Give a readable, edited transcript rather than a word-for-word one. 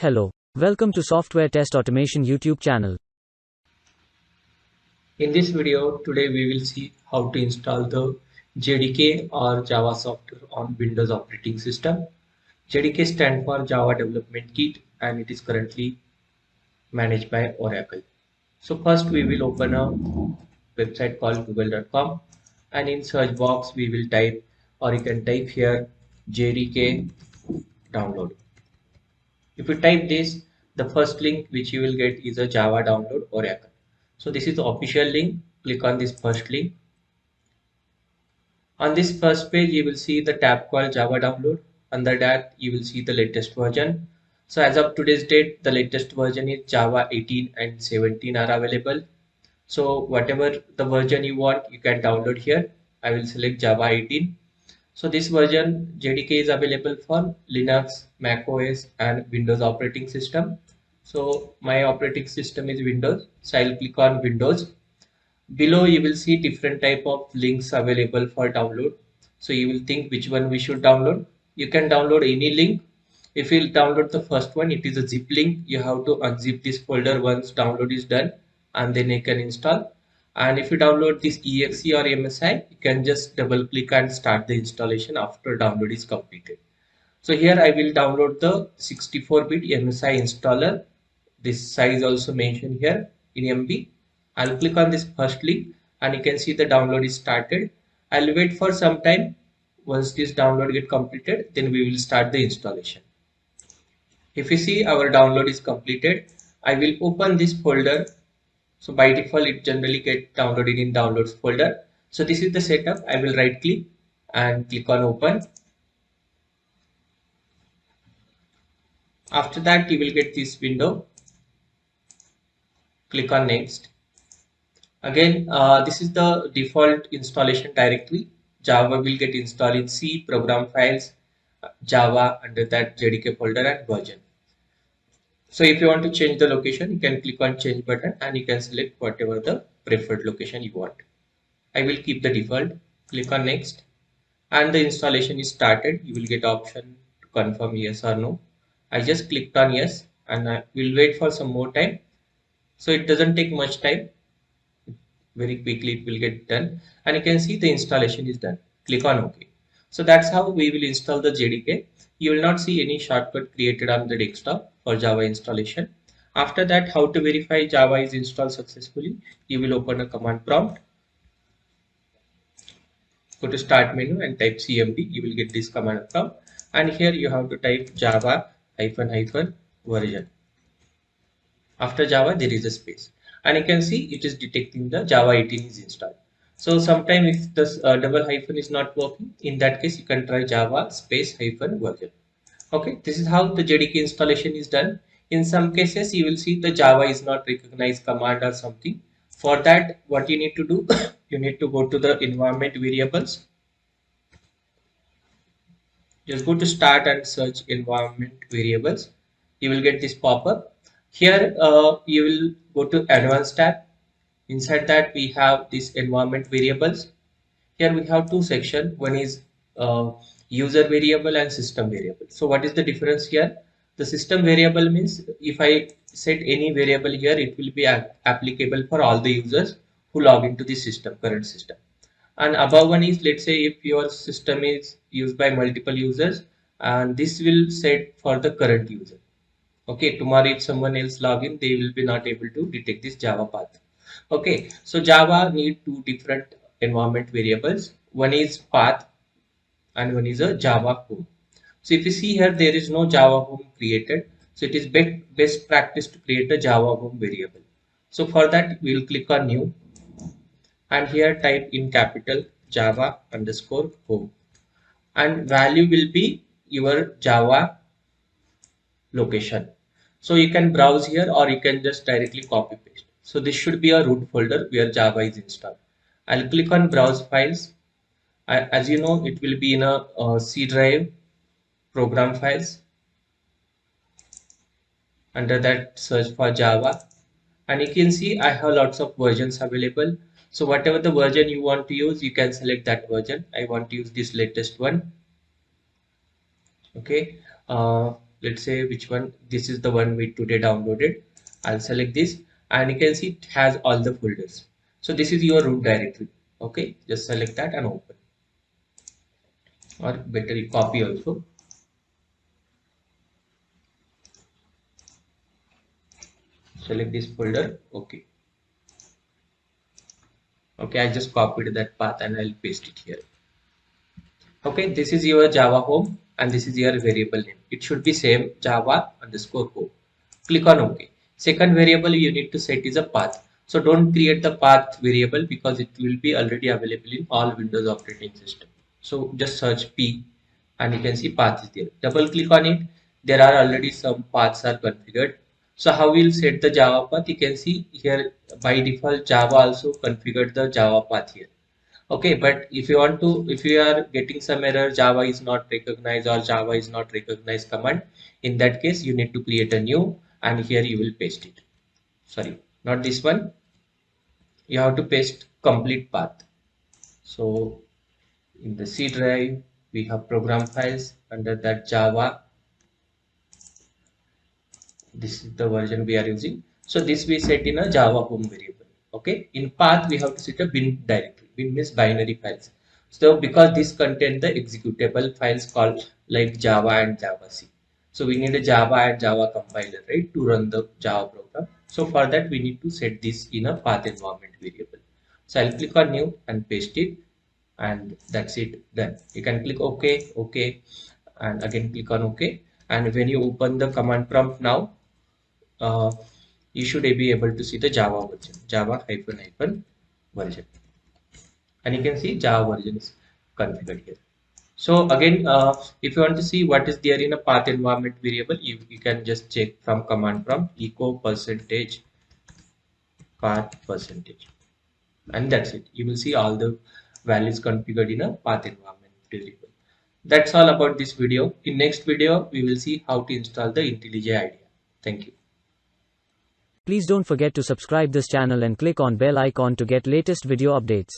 Hello. Welcome to Software Test Automation YouTube channel. In this video, today we will see how to install the JDK or Java software on Windows operating system. JDK stands for Java Development Kit and it is currently managed by Oracle. So first we will open a website called google.com and in search box we will type, or you can type here, JDK download. If you type this, the first link which you will get is a Java download Oracle. So this is the official link. Click on this first link. On this first page, you will see the tab called Java download. Under that, you will see the latest version. So as of today's date, the latest version is Java 18 and 17 are available. So whatever the version you want, you can download here. I will select Java 18. So this version JDK is available for Linux, Mac OS and Windows operating system. So my operating system is Windows. So I'll click on Windows. Below you will see different type of links available for download. So you will think which one we should download. You can download any link. If you download the first one, it is a zip link. You have to unzip this folder once download is done and then you can install. And if you download this exe or MSI, you can just double click and start the installation after download is completed. So here I will download the 64-bit MSI installer. This size also mentioned here in MB. I'll click on this first link and you can see the download is started. I'll wait for some time. Once this download get completed, then we will start the installation. If you see our download is completed, I will open this folder. So by default, it generally get downloaded in downloads folder. So this is the setup. I will right click and click on open. After that, you will get this window. Click on next. Again, this is the default installation directory. Java will get installed in C, program files, Java, under that JDK folder and version. So if you want to change the location, you can click on change button and you can select whatever the preferred location you want. I will keep the default. Click on next and the installation is started. You will get option to confirm yes or no. I just clicked on yes and I will wait for some more time. So it doesn't take much time. Very quickly it will get done and you can see the installation is done. Click on OK. So that's how we will install the JDK. You will not see any shortcut created on the desktop for Java installation. After that, how to verify Java is installed successfully? You will open a command prompt. Go to start menu and type cmd. You will get this command prompt and here you have to type Java version. After Java there is a space and you can see it is detecting the Java 18 is installed. So sometime if this double hyphen is not working, in that case you can try Java space hyphen version. Okay, this is how the JDK installation is done. In some cases you will see the Java is not recognized command or something. For that, what you need to do, you need to go to the environment variables. Just go to start and search environment variables. You will get this pop-up. Here you will go to advanced tab. Inside that we have this environment variables. Here we have two sections. One is user variable and system variable. So what is the difference here? The system variable means if I set any variable here, it will be applicable for all the users who log into the system, current system. And above one is, let's say if your system is used by multiple users, and this will set for the current user. Okay, tomorrow if someone else log in, they will be not able to detect this Java path. Okay, so Java need two different environment variables. One is path and one is a Java home. So if you see here, there is no Java home created. So it is best practice to create a Java home variable. So for that, we will click on new and here type in capital Java underscore home and value will be your Java location. So you can browse here or you can just directly copy paste. So this should be a root folder where Java is installed. I'll click on browse files. As you know, it will be in a C drive, program files. Under that, search for Java and you can see I have lots of versions available. So whatever the version you want to use, you can select that version. I want to use this latest one. Okay. let's say which one. This is the one we today downloaded. I'll select this, and you can see it has all the folders. So this is your root directory. Okay, just select that and open, or better you copy also. Select this folder. Okay. Okay, I just copied that path and I'll paste it here. Okay, this is your Java home and this is your variable name. It should be same Java underscore home. Click on OK. Second variable you need to set is a path. So don't create the path variable because it will be already available in all Windows operating system. So just search P and you can see path is there. Double click on it. There are already some paths are configured. So how we'll set the Java path? You can see here by default Java also configured the Java path here. Okay, but if you want to, if you are getting some error, Java is not recognized or Java is not recognized command, in that case you need to create a new and here you will paste it. Sorry, not this one. You have to paste complete path. So in the C drive we have program files, under that Java. This is the version we are using. So this we set in a Java home variable. Okay, in path we have to set a bin directory. Bin means binary files. So because this contain the executable files called like Java and Java C. So we need a Java and Java compiler, right, to run the Java program. So for that we need to set this in a path environment variable. So I'll click on new and paste it, and that's it, done. You can click OK, OK, and again click on OK. And when you open the command prompt now, uh, you should be able to see the Java version, Java hyphen hyphen version, and you can see Java version is configured here. So again, if you want to see what is there in a path environment variable, you can just check from command prompt echo percentage path percentage, and that's it. You will see all the values configured in a path environment variable. That's all about this video. In next video, we will see how to install the IntelliJ IDEA. Thank you. Please don't forget to subscribe this channel and click on bell icon to get latest video updates.